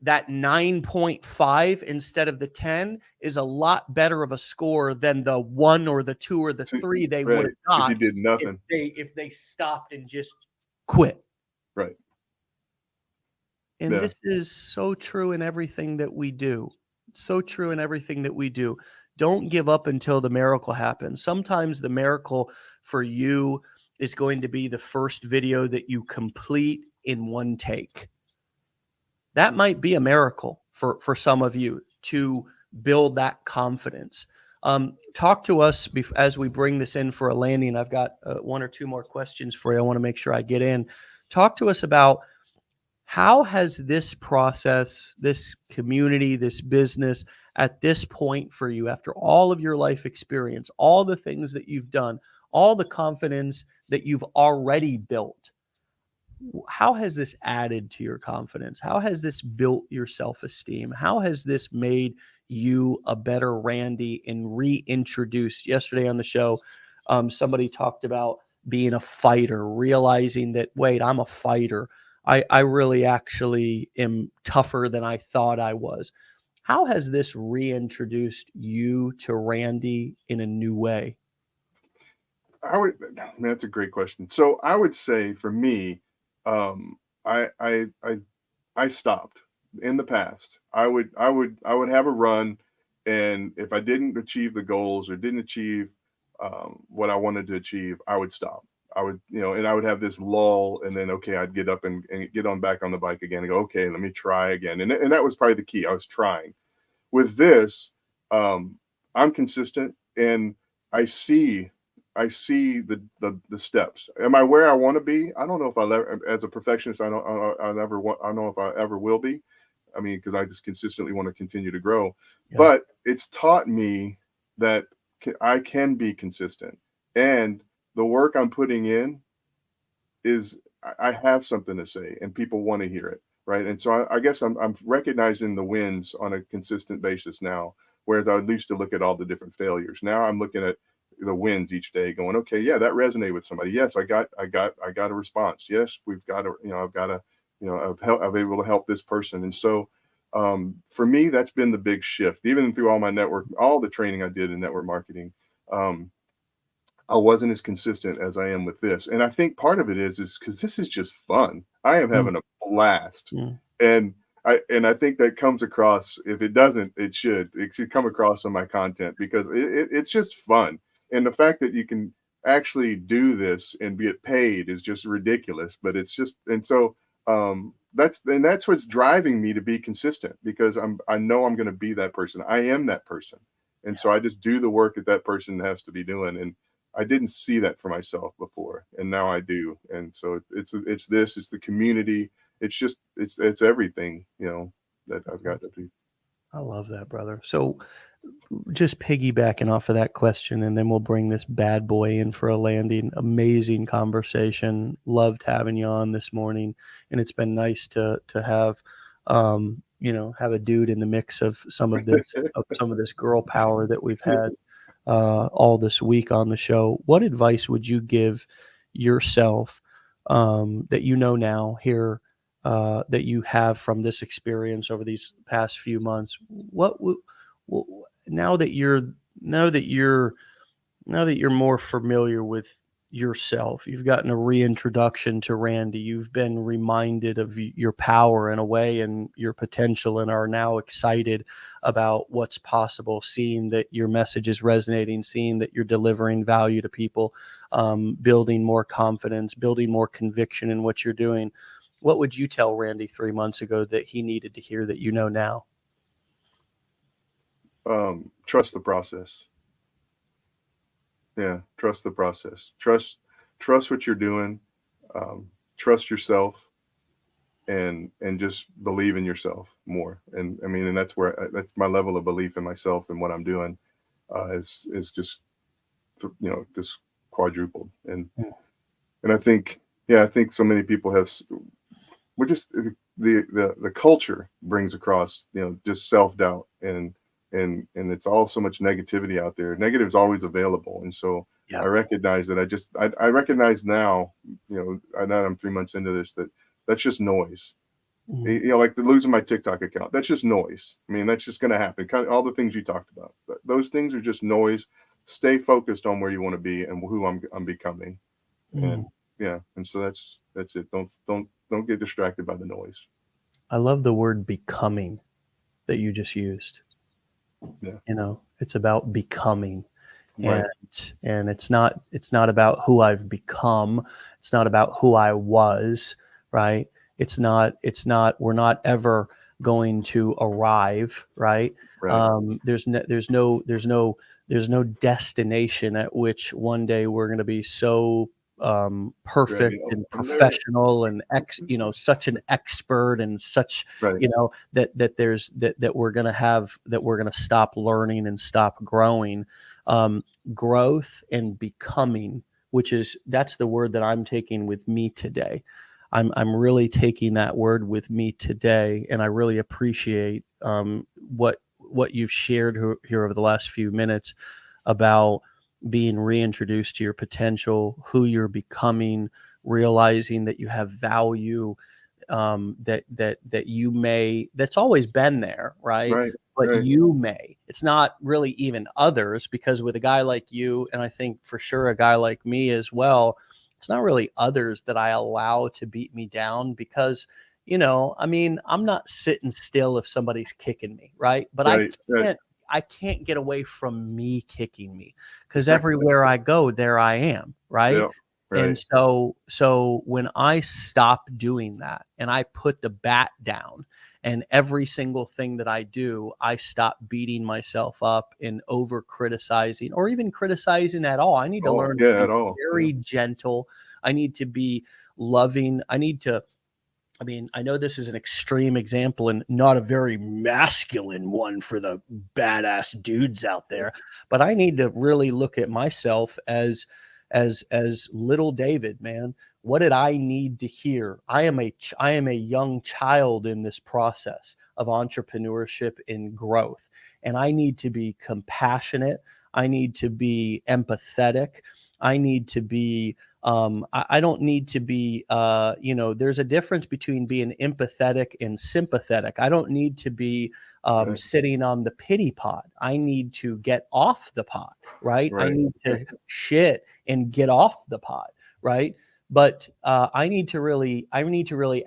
That 9.5 instead of the 10 is a lot better of a score than the 1 or the 2 or the 3 they would have got if you did nothing. If they stopped and just quit. Right. And this is so true in everything that we do. So true in everything that we do. Don't give up until the miracle happens. Sometimes the miracle for you is going to be the first video that you complete in one take. That might be a miracle for some of you to build that confidence. Talk to us as we bring this in for a landing. I've got 1 or 2 more questions for you. I want to make sure I get in. Talk to us about how has this process, this community, this business at this point for you, after all of your life experience, all the things that you've done, all the confidence that you've already built, how has this added to your confidence? How has this built your self-esteem? How has this made you a better Randy and reintroduced? Yesterday on the show, somebody talked about being a fighter, realizing that, wait, I'm a fighter. I really actually am tougher than I thought I was. How has this reintroduced you to Randy in a new way? That's a great question. So I would say for me, I stopped in the past. I would have a run, and if I didn't achieve the goals or didn't achieve what I wanted to achieve, I would stop. I would, and I would have this lull, and then okay, I'd get up and get on back on the bike again and go, okay, let me try again. And that was probably the key. I was trying. With this, I'm consistent, and I see the steps. Am I where I want to be? I don't know if I'll ever, as a perfectionist, I don't know if I ever will be. I mean, because I just consistently want to continue to grow. Yeah. But it's taught me that I can be consistent, and the work I'm putting in is I have something to say, and people want to hear it, right? And so I guess I'm recognizing the wins on a consistent basis now, whereas I used to look at all the different failures. Now I'm looking at the wins each day, going, okay, yeah, that resonated with somebody. Yes, I got a response. Yes, we've got a, I've got a, I've been able to help this person. And so for me, that's been the big shift. Even through all my network, all the training I did in network marketing, I wasn't as consistent as I am with this. And I think part of it is because this is just fun. I am having a blast. And I think that comes across. If it doesn't, it should come across on my content, because it's just fun. And the fact that you can actually do this and get paid is just ridiculous. But it's just, and so that's what's driving me to be consistent, because I know I'm going to be that person. I am that person. And so I just do the work that person has to be doing. And I didn't see that for myself before, and now I do. And so it's the community. It's everything, that I've got to do. I love that, brother. So just piggybacking off of that question, and then we'll bring this bad boy in for a landing. Amazing conversation. Loved having you on this morning. And it's been nice to have, have a dude in the mix of some of this girl power that we've had all this week on the show. What advice would you give yourself that now here, that you have from this experience over these past few months? Now that you're more familiar with yourself, you've gotten a reintroduction to Randy, you've been reminded of your power in a way and your potential, and are now excited about what's possible, seeing that your message is resonating, seeing that you're delivering value to people, building more confidence, building more conviction in what you're doing. What would you tell Randy 3 months ago that he needed to hear that now? Trust the process. Yeah, trust the process. Trust what you're doing. Trust yourself. and just believe in yourself more. And I mean, and that's where that's my level of belief in myself and what I'm doing is just just quadrupled. And I think, yeah, I think so many people have, we're just the culture brings across, just self-doubt, and it's all so much negativity out there. Negative is always available. And so Yeah. I recognize that I recognize now, now that I'm 3 months into this, that that's just noise. Like losing my TikTok account, that's just noise. I mean, that's just going to happen. Kind of all the things you talked about, but those things are just noise. Stay focused on where you want to be and who I'm becoming. And yeah, and so that's it. Don't get distracted by the noise. I love the word becoming that you just used. Yeah. It's about becoming. Right. And it's not about who I've become. It's not about who I was, right? It's not we're not ever going to arrive, right? Right. There's no destination at which one day we're going to be so perfect and professional and such an expert and such, Right. that we're going to stop learning and stop growing. Growth and becoming, that's the word that I'm taking with me today. I'm really taking that word with me today, and I really appreciate what you've shared here over the last few minutes about being reintroduced to your potential, who you're becoming, realizing that you have value, that you may, that's always been there, right? Right. But Right. you may, it's not really even others, because with a guy like you, and I think for sure a guy like me as well, it's not really others that I allow to beat me down, because I mean, I'm not sitting still if somebody's kicking me, right? But Right. Right. I can't get away from me kicking me, because everywhere I go, there I am, right? Yeah. And Right. so when I stop doing that and I put the bat down, and every single thing that I do, I stop beating myself up and over criticizing, or even criticizing at all. I need to learn to Yeah. be At all. very gentle. I need to be loving. I mean, I know this is an extreme example and not a very masculine one for the badass dudes out there, but I need to really look at myself as little David, man. What did I need to hear? I am a young child in this process of entrepreneurship and growth, and I need to be compassionate. I need to be empathetic. I need to be I don't need to be, there's a difference between being empathetic and sympathetic. I don't need to be Right. sitting on the pity pot. I need to get off the pot, right? I Right. need to shit and get off the pot, right? But I need to really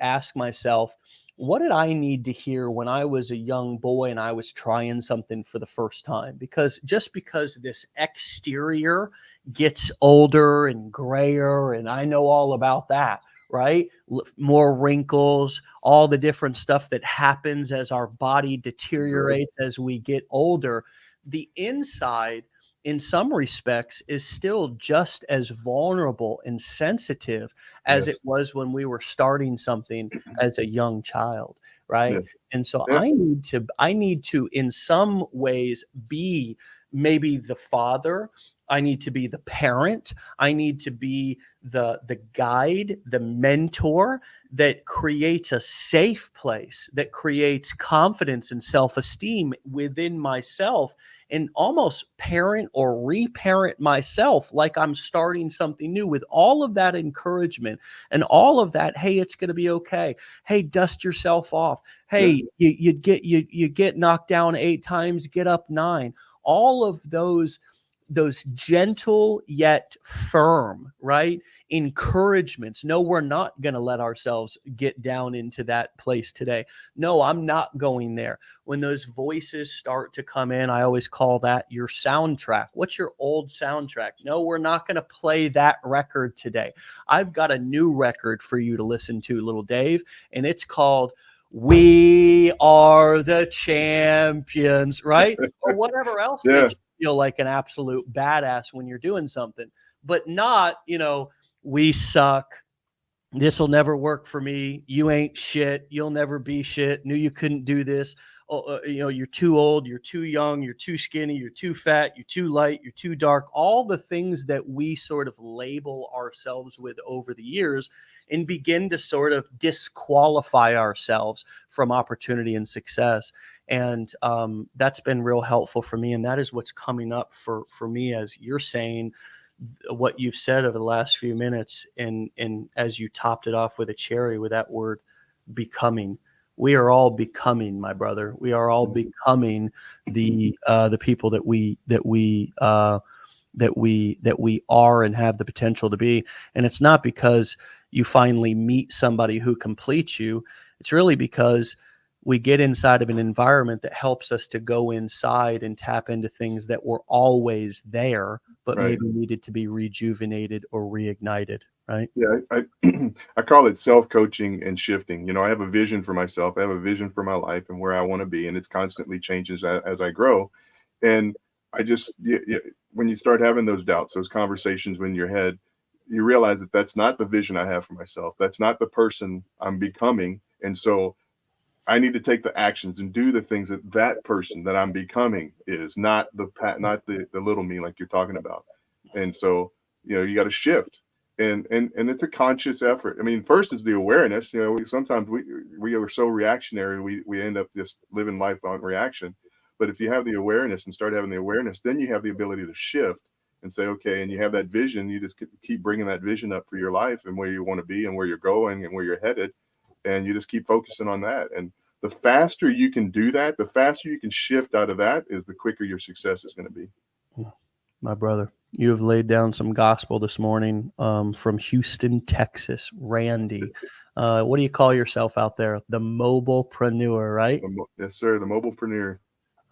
ask myself, what did I need to hear when I was a young boy and I was trying something for the first time? Because just because this exterior gets older and grayer, and I know all about that, right? More wrinkles, all the different stuff that happens as our body deteriorates as we get older. The inside, in some respects, is still just as vulnerable and sensitive as Yes. it was when we were starting something as a young child, right? Yes. And so Yeah. I need to in some ways be maybe the father. I need to be the parent. I need to be the guide, the mentor that creates a safe place, that creates confidence and self-esteem within myself, and almost parent or reparent myself like I'm starting something new, with all of that encouragement and all of that. Hey, it's going to be okay. Hey, dust yourself off. Hey, you get knocked down 8 times, get up 9. All of those gentle yet firm, right, encouragements. No, we're not going to let ourselves get down into that place today. No, I'm not going there. When those voices start to come in, I always call that your soundtrack. What's your old soundtrack? No, we're not going to play that record today. I've got a new record for you to listen to, little Dave, and it's called We Are the Champions, right? Or whatever else makes you feel like an absolute badass when you're doing something, but not, we suck. This will never work for me. You ain't shit. You'll never be shit. Knew you couldn't do this. Oh, you're too old. You're too young. You're too skinny. You're too fat. You're too light. You're too dark. All the things that we sort of label ourselves with over the years and begin to sort of disqualify ourselves from opportunity and success. And that's been real helpful for me. And that is what's coming up for me, as you're saying, what you've said over the last few minutes, and as you topped it off with a cherry with that word becoming. We are all becoming, my brother. We are all becoming the people that we are and have the potential to be. And it's not because you finally meet somebody who completes you. It's really because we get inside of an environment that helps us to go inside and tap into things that were always there, but Right. maybe needed to be rejuvenated or reignited. Right. Yeah, I call it self-coaching and shifting. You know, I have a vision for myself. I have a vision for my life and where I want to be, and it's constantly changes as I grow. And I just, when you start having those doubts, those conversations in your head, you realize that that's not the vision I have for myself. That's not the person I'm becoming. And so I need to take the actions and do the things that that person that I'm becoming is, not the little me like you're talking about. And so, you got to shift, and it's a conscious effort. I mean, first is the awareness. Sometimes we are so reactionary, we end up just living life on reaction. But if you have the awareness and start having the awareness, then you have the ability to shift and say, okay, and you have that vision. You just keep bringing that vision up for your life and where you want to be and where you're going and where you're headed, and you just keep focusing on that. And the faster you can do that, the faster you can shift out of that, is the quicker your success is going to be. My brother, you have laid down some gospel this morning, from Houston, Texas. Randy, what do you call yourself out there? The Mobilepreneur, right? Yes, sir. The Mobilepreneur.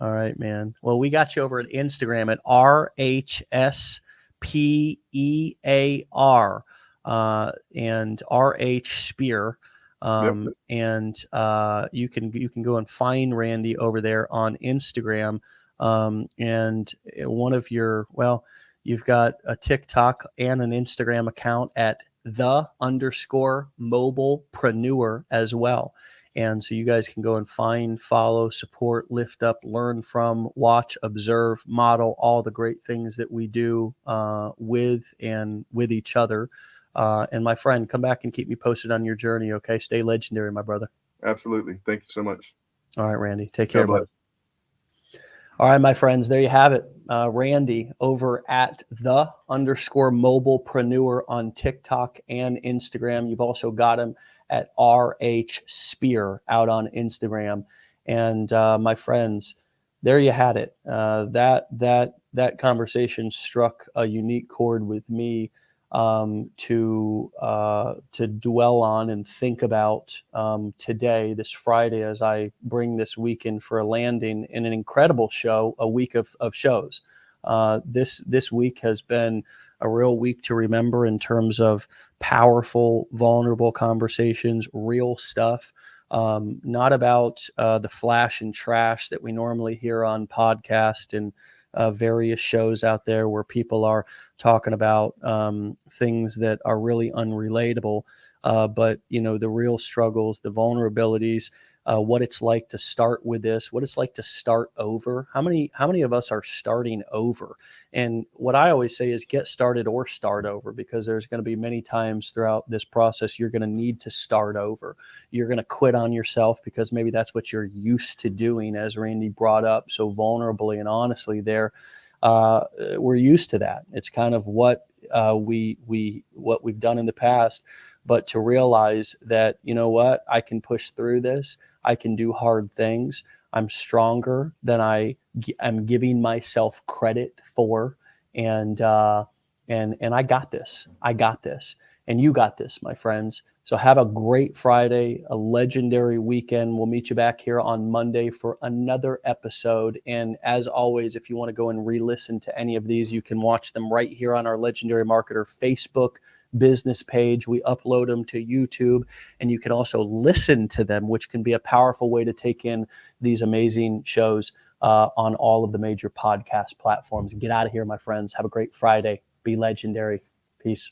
All right, man. Well, we got you over at Instagram at RHSPEAR, and RH Spear. Yep. And you can go and find Randy over there on Instagram. And one of you've got a TikTok and an Instagram account at _Mobilepreneur as well. And so you guys can go and find, follow, support, lift up, learn from, watch, observe, model all the great things that we do with each other. And my friend, come back and keep me posted on your journey. Okay. Stay legendary, my brother. Absolutely. Thank you so much. All right, Randy. Take care, God bless. buddy. All right, my friends, there you have it. Randy over at _Mobilepreneur on TikTok and Instagram. You've also got him at RH Spear out on Instagram. And my friends, there you had it. That conversation struck a unique chord with me, to dwell on and think about today, this Friday, as I bring this weekend for a landing in an incredible show, a week of shows. This week has been a real week to remember in terms of powerful, vulnerable conversations, real stuff. Not about the flash and trash that we normally hear on podcast and various shows out there where people are talking about things that are really unrelatable. But the real struggles, the vulnerabilities, what it's like to start with this, what it's like to start over. How many of us are starting over? And what I always say is get started or start over, because there's going to be many times throughout this process you're going to need to start over. You're going to quit on yourself because maybe that's what you're used to doing, as Randy brought up so vulnerably and honestly there. We're used to that. It's kind of what we've done in the past. But to realize that, what, I can push through this. I can do hard things. I'm stronger than I am giving myself credit for. And I got this. I got this. And you got this, my friends. So have a great Friday, a legendary weekend. We'll meet you back here on Monday for another episode. And as always, if you want to go and re-listen to any of these, you can watch them right here on our Legendary Marketer Facebook business page. We upload them to YouTube, and you can also listen to them, which can be a powerful way to take in these amazing shows on all of the major podcast platforms. Get out of here, my friends. Have a great Friday. Be legendary. Peace.